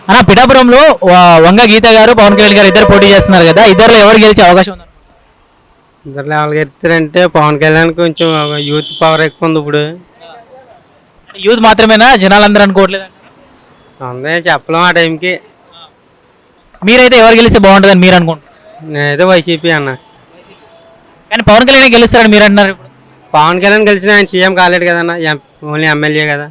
అన్న పిఠాపురంలో వంగ గీత గారు పవన్ కళ్యాణ్ గారు ఇద్దరు పోటీ చేస్తున్నారు కదా, ఇద్దరులో ఎవరు గెలిచే అవకాశం ఉంది? ఇద్దరు లెవెల్ ఎత్తారంటే పవన్ కళ్యాణ్ కొంచెం యూత్ పవర్ ఎక్కువ ఉంది ఇప్పుడు. యూత్ మాత్రమేనా, జనాలందరూ అనుకోవట్లేదు? అందే చెప్పలేం ఆ టైంకి. మీరైతే ఎవరు గెలిస్తే బాగుంటుందని మీరు అనుకుంటున్నారు? నేనైతే వైసీపీ అన్న. కానీ పవన్ కళ్యాణ్ గెలుస్తారని మీరు అంటున్నారు ఇప్పుడు. పవన్ కళ్యాణ్ గెలిచిన ఆయన సీఎం కాలేడు కదన్న, ఓన్లీ ఎమ్మెల్యే కదా.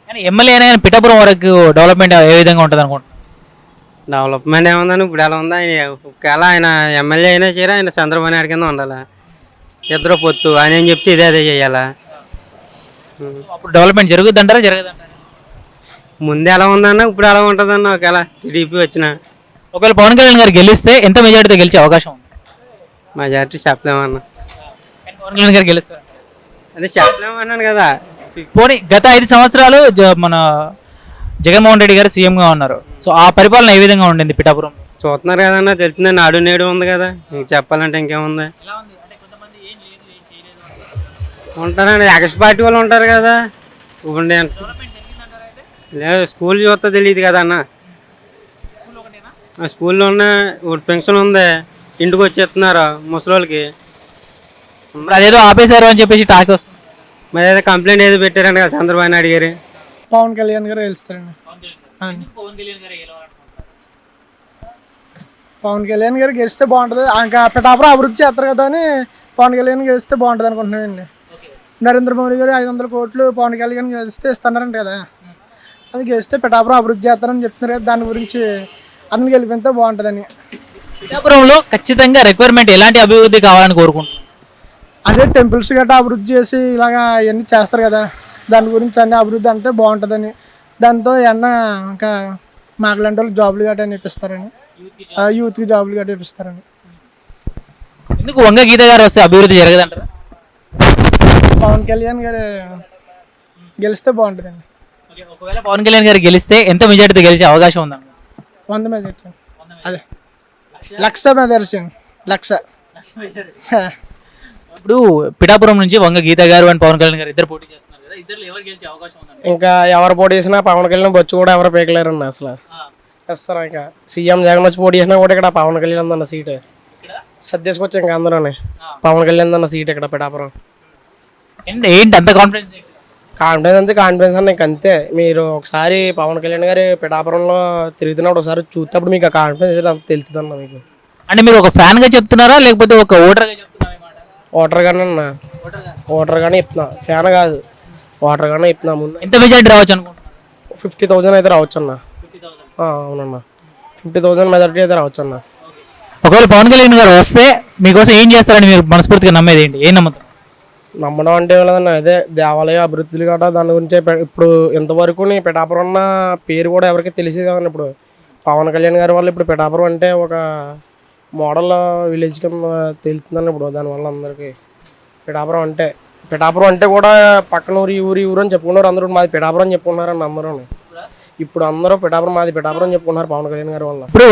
కానీ ఎమ్మెల్యే అయినా కానీ పిఠాపురం వరకు డెవలప్మెంట్ ఏ విధంగా ఉంటుంది అనుకుంటున్నారు? డెవలప్మెంట్ ఏముందని ఇప్పుడు ఎలా ఉందా, ఆయన ఒకవేళ ఆయన ఎమ్మెల్యే అయినా చేయరా, ఆయన చంద్రబాబు నాయుడు కింద ఉండాలా. ఇద్దరు పొత్తు, ఆయన ఏం చెప్తే ఇదే అదే చేయాలా. అప్పుడు డెవలప్మెంట్ జరుగుద్ది అంటారా జరగదంటారా? ముందు ఎలా ఉందన్న ఇప్పుడు ఎలా ఉంటుందన్న ఒకవేళ టీడీపీ వచ్చిన. ఒకవేళ పవన్ కళ్యాణ్ గారు గెలిస్తే ఎంత మెజార్టీతో గెలిచే అవకాశం ఉంది? మెజారిటీ చెప్పలేమన్నా. కానీ పవన్ కళ్యాణ్ గారు గెలుస్తారు. అదే చెప్పలేమన్నాను కదా. పోనీ గత 5 సంవత్సరాలు మన జగన్మోహన్ రెడ్డి గారు సీఎంగా ఉన్నారు. సో ఆ పరిపాలన ఏ విధంగా ఉండింది పిఠాపురం? చూస్తున్నారు కదన్నా, తెలుస్తుంది. నాడు నేడు ఉంది కదా, ఇంక చెప్పాలంటే ఇంకేముంది. ఉంటారండి, ఎక్స్ పార్టీ వాళ్ళు ఉంటారు కదా. ఇప్పుడు లేదు, స్కూల్ చూస్తా తెలియదు కదా అన్న. స్కూల్లో ఉన్న ఇప్పుడు పెన్షన్ ఉంది, ఇంటికి వచ్చేస్తున్నారు ముసలోళ్ళకి. మరి అదేదో ఆపేశారు అని చెప్పేసి టాక్ వస్తుంది. మరి ఏదో కంప్లైంట్ ఏదో పెట్టారంట కదా చంద్రబాబు నాయుడు గారు. పవన్ కళ్యాణ్ గారు గెలుస్తారండి. పవన్ కళ్యాణ్ గారు గెలిస్తే బాగుంటుంది. ఇంకా పిఠాపురం అభివృద్ధి చేస్తారు కదా అని పవన్ కళ్యాణ్ గెలిస్తే బాగుంటుంది అనుకుంటున్నామండి. నరేంద్ర మోడీ గారు 500 కోట్లు పవన్ కళ్యాణ్ గెలిస్తే ఇస్తున్నారంట కదా, అది గెలిస్తే పిఠాపురం అభివృద్ధి చేస్తారని చెప్తున్నారు కదా, దాని గురించి అతను గెలిపితే బాగుంటుందని. పిఠాపురంలో ఖచ్చితంగా రిక్వైర్మెంట్ ఎలాంటి అభివృద్ధి కావాలని కోరుకుంటున్నాను? అదే టెంపుల్స్ గట్రా అభివృద్ధి చేసి ఇలాగా అవన్నీ చేస్తారు కదా, దాని గురించి అన్ని అభివృద్ధి అంటే బాగుంటుందని. దాంతో ఏమన్నా ఇంకా మాకులాంటి వాళ్ళకి జాబులు గట్రా ఇప్పిస్తారని, యూత్కి జాబులు గట్రా ఇప్పిస్తారని. ఎందుకు వంగ గీత గారు వస్తే అభివృద్ధి జరగదంటారా? పవన్ కళ్యాణ్ గారు గెలిస్తే బాగుంటుందండి. ఒకవేళ పవన్ కళ్యాణ్ గారు గెలిస్తే ఎంత మెజార్టీతో గెలిచే అవకాశం ఉందండి? 100 మెజార్టీ. అదే 1,00,000 మెజార్టీ. 1,00,000. ఇప్పుడు పిఠాపురం నుంచి వంగ గీత గారు అండ్ పవన్ కళ్యాణ్ గారు ఇద్దరు పోటీ చేస్తున్నారు కదా, ఇద్దరు ఎవరు గెలిచే అవకాశం ఉందండి? ఇంకా ఎవరు పోటీ చేసినా పవన్ కళ్యాణ్ బొచ్చు కూడా ఎవరు పీకలేరండి అసలు. వస్తారు ఇంకా సీఎం జగన్ వచ్చి పోటీ చేసినా కూడా ఇక్కడ పవన్ కళ్యాణ్ అన్న సీట్ సర్దేసుకొచ్చి ఇంకా అందరూనే పవన్ కళ్యాణ్ అన్న సీట్ ఇక్కడ పిఠాపురం. ఏంటి అంత కాన్ఫిడెన్స్? కాన్ఫిడెన్స్ అన్న ఇంక అంతే. మీరు ఒకసారి పవన్ కళ్యాణ్ గారి పిఠాపురంలో తిరుగుతున్నప్పుడు ఒకసారి చూసేటప్పుడు మీకు ఆ కాన్ఫిడెన్స్ అంత తెలుస్తుంది అన్న మీకు. అంటే మీరు ఒక ఫ్యాన్ గా చెప్తున్నారా లేకపోతే ఒక ఓటర్ గా చెప్తున్నారా? ఓటర్ గానే అన్న, ఓటర్ గానే చెప్తున్నా, ఫ్యాన్ కాదు, ఓటర్ గానే చెప్తున్నా. ముందు ఎంత మెజార్టీ రావచ్చు అనుకుంటున్నా? 50,000 అయితే రావచ్చు అన్న. అవునన్నా, 50,000 మెజారిటీ అయితే రావచ్చు అన్న. ఒకవేళ పవన్ కళ్యాణ్ గారు వస్తే మీకోసం ఏం చేస్తారని మీరు మనస్ఫూర్తిగా నమ్మేది ఏంటి? ఏం నమ్ముతారు? నమ్మడం అంటే లేదన్న, అదే దేవాలయ అభివృద్ధులు గట్రా దాని గురించే. ఇప్పుడు ఇంతవరకు పిఠాపురం ఉన్న పేరు కూడా ఎవరికి తెలిసేది కదండి. ఇప్పుడు పవన్ కళ్యాణ్ గారి వల్ల ఇప్పుడు పిఠాపురం అంటే ఒక మోడల్ విలేజ్ కింద తెలుస్తుందండి ఇప్పుడు దానివల్ల అందరికీ. పిఠాపురం అంటే కూడా పక్కన ఊరు అని చెప్పుకున్నారు అందరూ. మాది పిఠాపురం అని చెప్పుకున్నారండి అందరూ. ఇప్పుడు అందరూ మాది పిఠాపురం చెప్పుకున్నారు పవన్ కళ్యాణ్ గారి వల్ల. ఇప్పుడు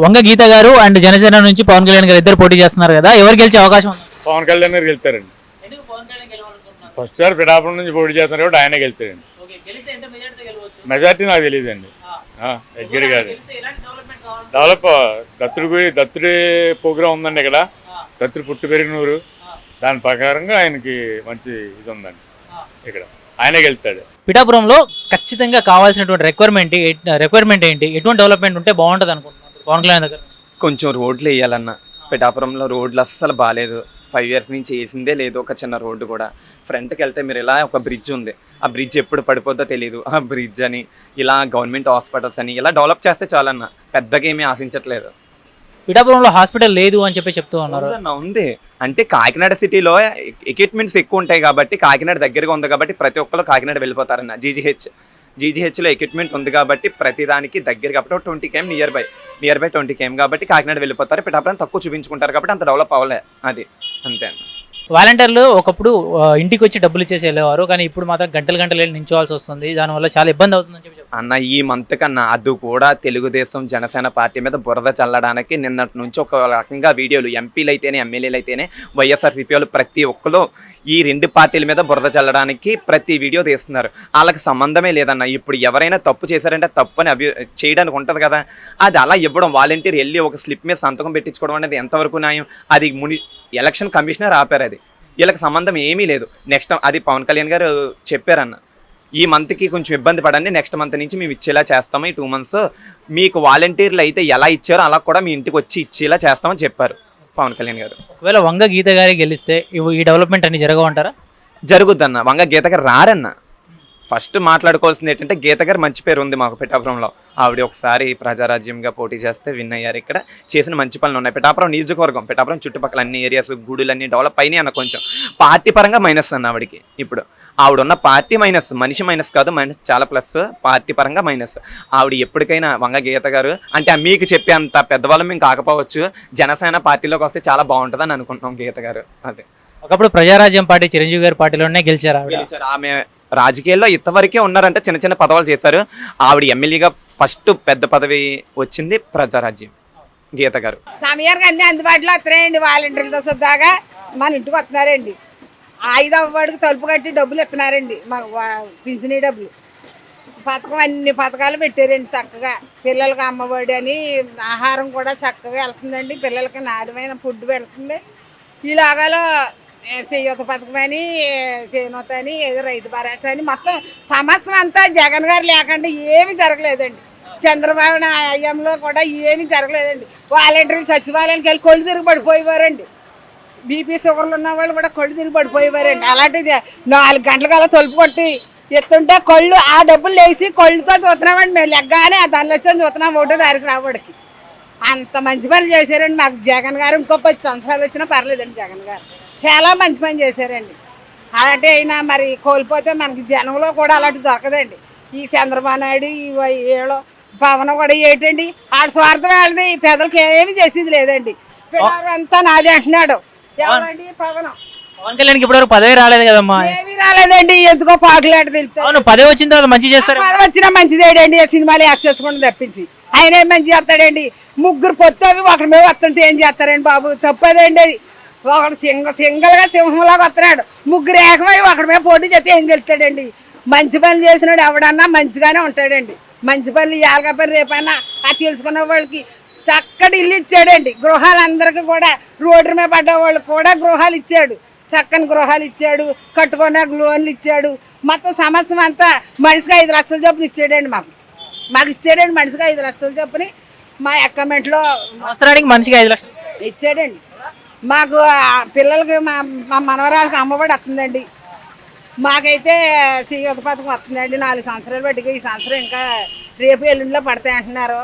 వంగ గీత గారు అండ్ జనసేన నుంచి పవన్ కళ్యాణ్ గారు ఇద్దరు పోటీ చేస్తున్నారు కదా, ఎవరు గెలిచే అవకాశం ఉంది? పవన్ కళ్యాణ్ గారు గెలుతారండి. ఫస్ట్ సార్ పిఠాపురం నుంచి పోటీ చేస్తున్నారు కాబట్టి ఆయనే గెలుతారండి. మెజార్టీ నాకు తెలియదండి, ఎగ్గిరి గారు. డెవలప్ దత్తుడి ప్రోగ్రాం ఉందండి ఇక్కడ, దత్తుడు పుట్టి పెరిగినూరు. దాని ప్రకారంగా ఆయనకి మంచి ఇది ఉందండి, ఇక్కడ ఆయనే గెలుతాడు. పిఠాపురంలో ఖచ్చితంగా కావాల్సినటువంటి రిక్వైర్మెంట్ ఏంటి, ఎటువంటి డెవలప్మెంట్ ఉంటే బాగుంటుంది అనుకుంటున్నారు పవన్ కళ్యాణ్ దగ్గర? కొంచెం రోడ్లు వేయాలన్న. పిఠాపురంలో రోడ్లు అస్సలు బాగాలేదు, 5 years నుంచి వేసిందే లేదు. ఒక చిన్న రోడ్డు కూడా ఫ్రంట్కి వెళ్తే మీరు ఇలా ఒక బ్రిడ్జ్ ఉంది, ఆ బ్రిడ్జ్ ఎప్పుడు పడిపోద్దో తెలియదు. ఆ బ్రిడ్జ్ అని ఇలా గవర్నమెంట్ హాస్పిటల్స్ అని ఇలా డెవలప్ చేస్తే చాలన్న, పెద్దగా ఏమీ ఆశించట్లేదు. పిఠాపురంలో హాస్పిటల్ లేదు అని చెప్తూ ఉన్నారు. ఉంది అంటే కాకినాడ సిటీలో ఎక్విప్మెంట్స్ ఎక్కువ ఉంటాయి కాబట్టి, కాకినాడ దగ్గరగా ఉంది కాబట్టి ప్రతి ఒక్కరు కాకినాడ వెళ్ళిపోతారన్న. జీజీహెచ్లో ఎక్విప్మెంట్ ఉంది కాబట్టి ప్రతి దానికి దగ్గర కాబట్టి 20 km నియర్ బై 20 km కాబట్టి కాకినాడ వెళ్ళిపోతారు. పిఠాపురం తక్కువ చూపించుకుంటారు కాబట్టి అంత డెవలప్ అవ్వలే, అది అంతే అన్న. వాలంటీర్లు ఒకప్పుడు ఇంటికి వచ్చి డబ్బులు ఇచ్చేసి వెళ్ళేవారు, కానీ ఇప్పుడు మాత్రం గంటలు గంటలు వెళ్ళి నించోవాల్సి వస్తుంది. దానివల్ల చాలా ఇబ్బంది అవుతుందని చెప్పి చెప్తారు. అన్న ఈ మంత్ కన్నా అది కూడా తెలుగుదేశం జనసేన పార్టీ మీద బురద చల్లడానికి నిన్నటి నుంచి ఒక రకంగా వీడియోలు ఎంపీలు అయితేనే ఎమ్మెల్యేలు అయితేనే వైఎస్ఆర్సీపీ వాళ్ళు ప్రతి ఒక్కరు ఈ రెండు పార్టీల మీద బురద చల్లడానికి ప్రతి వీడియో తీస్తున్నారు. వాళ్ళకి సంబంధమే లేదన్న. ఇప్పుడు ఎవరైనా తప్పు చేశారంటే తప్పు అని చేయడానికి ఉంటుంది కదా, అది అలా ఇవ్వడం వాలంటీర్ వెళ్ళి ఒక స్లిప్ మీద సంతకం పెట్టించుకోవడం అనేది ఎంతవరకు న్యాయం? అది ఎలక్షన్ కమిషనర్ ఆపారు, అది వీళ్ళకి సంబంధం ఏమీ లేదు. నెక్స్ట్ అది పవన్ కళ్యాణ్ గారు చెప్పారన్న, ఈ మంత్కి కొంచెం ఇబ్బంది పడండి, నెక్స్ట్ మంత్ నుంచి మేము ఇచ్చేలా చేస్తాము, ఈ 2 months మీకు వాలంటీర్లు అయితే ఎలా ఇచ్చారో అలా కూడా మీ ఇంటికి వచ్చి ఇచ్చేలా చేస్తామని చెప్పారు పవన్ కళ్యాణ్ గారు. ఒకవేళ వంగ గీత గారి గెలిస్తే ఈ డెవలప్మెంట్ అన్ని జరగవంటారా? జరుగుద్దన్న. వంగ గీత గారు రారన్న. ఫస్ట్ మాట్లాడుకోవాల్సింది ఏంటంటే గీత గారు మంచి పేరు ఉంది మాకు పిఠాపురంలో. ఆవిడ ఒకసారి ప్రజారాజ్యంగా పోటీ చేస్తే విన్ అయ్యారు. ఇక్కడ చేసిన మంచి పనులు ఉన్నాయి. పిఠాపురం నియోజకవర్గం, పిఠాపురం చుట్టుపక్కల అన్ని ఏరియాస్ గుడులన్నీ డెవలప్ అయినాయి అన్న. కొంచెం పార్టీ పరంగా మైనస్ అన్న ఆవిడకి. ఇప్పుడు ఆవిడున్న పార్టీ మైనస్, మనిషి మైనస్ కాదు, మైనస్ చాలా ప్లస్, పార్టీ పరంగా మైనస్. ఆవిడ ఎప్పటికైనా వంగ గీత గారు అంటే మీకు చెప్పే అంత పెద్దవాళ్ళం మేము కాకపోవచ్చు, జనసేన పార్టీలోకి వస్తే చాలా బాగుంటుందని అనుకుంటున్నాం గీత గారు. అదే ఒకప్పుడు ప్రజారాజ్యం పార్టీ చిరంజీవి గారి పార్టీలోనే గెలిచారు ఆవిడ. ఆమె రాజకీయాల్లో ఇంతవరకే ఉన్నారంటే చిన్న చిన్న పదవులు చేశారు. ఆవిడ ఎమ్మెల్యేగా ఫస్ట్ పెద్ద పదవి వచ్చింది ప్రజారాజ్యం గీత గారు. సమయానికి అన్ని అందుబాటులో వస్తున్నాయండి. వాలంటీర్లతో సొద్దాగా మన ఇంటికి వస్తున్నారండి. 5వ వాడికి తలుపు కట్టి డబ్బులు ఇస్తున్నారండి, మాకు పింఛనీ డబ్బులు. అన్ని పథకాలు పెట్టారండి చక్కగా. పిల్లలకి అమ్మఒడి అని ఆహారం కూడా చక్కగా వెళ్తుందండి. పిల్లలకి నాణ్యమైన ఫుడ్ వెళ్తుంది. ఇలాగాలో చేయూత పథకం అని, చేయూత అని, ఏదో రైతు భరోసా అని, మొత్తం సమస్య అంతా జగన్ గారు లేకుండా ఏమీ జరగలేదండి. చంద్రబాబు హయాంలో కూడా ఏమీ జరగలేదండి. వాలంటీర్లు సచివాలయానికి వెళ్ళి కళ్ళు తిరిగి పడిపోయేవారండి. బీపీ షుగర్లు ఉన్న వాళ్ళు కూడా కళ్ళు తిరిగి పడిపోయేవారండి. అలాంటిది 4 గంటలకల్లా తలుపు కొట్టి ఎత్తుంటే కళ్ళు ఆ డబ్బులు వేసి కళ్ళుతో చూస్తున్నామండి. మేము లెగ్గానే ఆ దానిలో వచ్చి చూస్తున్నాం 1వ తారీఖు రావడానికి. అంత మంచి పని చేశారండి మాకు జగన్ గారు. ఇంకో 10 సంవత్సరాలు వచ్చినా పర్లేదండి. జగన్ గారు చాలా మంచి పని చేశారండి. అలాంటి అయినా మరి కోల్పోతే మనకి జనంలో కూడా అలాంటి దొరకదండి. ఈ చంద్రబాబు నాయుడు, ఈ వీళ్ళు పవన్ కూడా ఏంటండి ఆడ స్వార్థం వాళ్ళది, పెదలకు ఏమీ చేసేది లేదండి. పిల్లలు అంతా నాది అంటున్నాడు. ఎవరండి పవన్ కళ్యాణ్కి ఇప్పటివరకు పదవి రాలేదు కదమ్మా? ఏమీ రాలేదండి. ఎందుకో పాకులాట తెలుస్తుంది. అవును, పదవి వచ్చిన తర్వాత మంచి చేస్తారు. పదవి వచ్చినా మంచిదేడండి. సినిమాలు యాక్ట్ చేసుకుని తప్పించి ఆయన ఏం మంచి చేస్తాడండి? 3 పొత్తు అవి ఒకరి మీద వస్తుంటే ఏం చేస్తారండి బాబు? తప్పదండి. ఒకడు సింగల్గా సింహంలాగా వస్తున్నాడు. 3 ఏకమై ఒకడి మీద పోటీ చేస్తే ఏం గెలుస్తాడండి? మంచి పనులు చేసినాడు ఎవడన్నా మంచిగానే ఉంటాడండి. మంచి పనులు ఇవాళ పని రేపన్నా అది తెలుసుకున్న వాళ్ళకి చక్కటి ఇల్లు ఇచ్చాడండి. గృహాలు అందరికీ కూడా రోడ్డు మీద పడ్డ వాళ్ళకి కూడా గృహాలు ఇచ్చాడు. చక్కని గృహాలు ఇచ్చాడు. కట్టుకునే లోన్లు ఇచ్చాడు. మొత్తం సమస్య అంతా మనిషికి 5 లక్షల చొప్పున ఇచ్చాడండి. మాకు ఇచ్చాడండి మనిషికి 5 లక్షల చొప్పుని. మా అకౌంట్లో సంవత్సరానికి మనిషికి 5 లక్షలు ఇచ్చాడండి. మాకు పిల్లలకి మా మనవరాలకి అమ్మఒడి వస్తుందండి. మాకైతే చేయూత పథకం వస్తుందండి. 4 సంవత్సరాలు బట్టి ఈ సంవత్సరం ఇంకా రేపు ఎల్లుండిలో పడతాయి అంటున్నారు.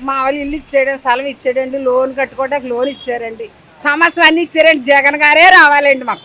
మా వాళ్ళు ఇల్లు ఇచ్చాడండి, స్థలం ఇచ్చాడండి. లోన్ కట్టుకోవడానికి లోన్ ఇచ్చారండి. సమస్యలు అన్నీ ఇచ్చారండి. జగన్ గారే రావాలండి మాకు.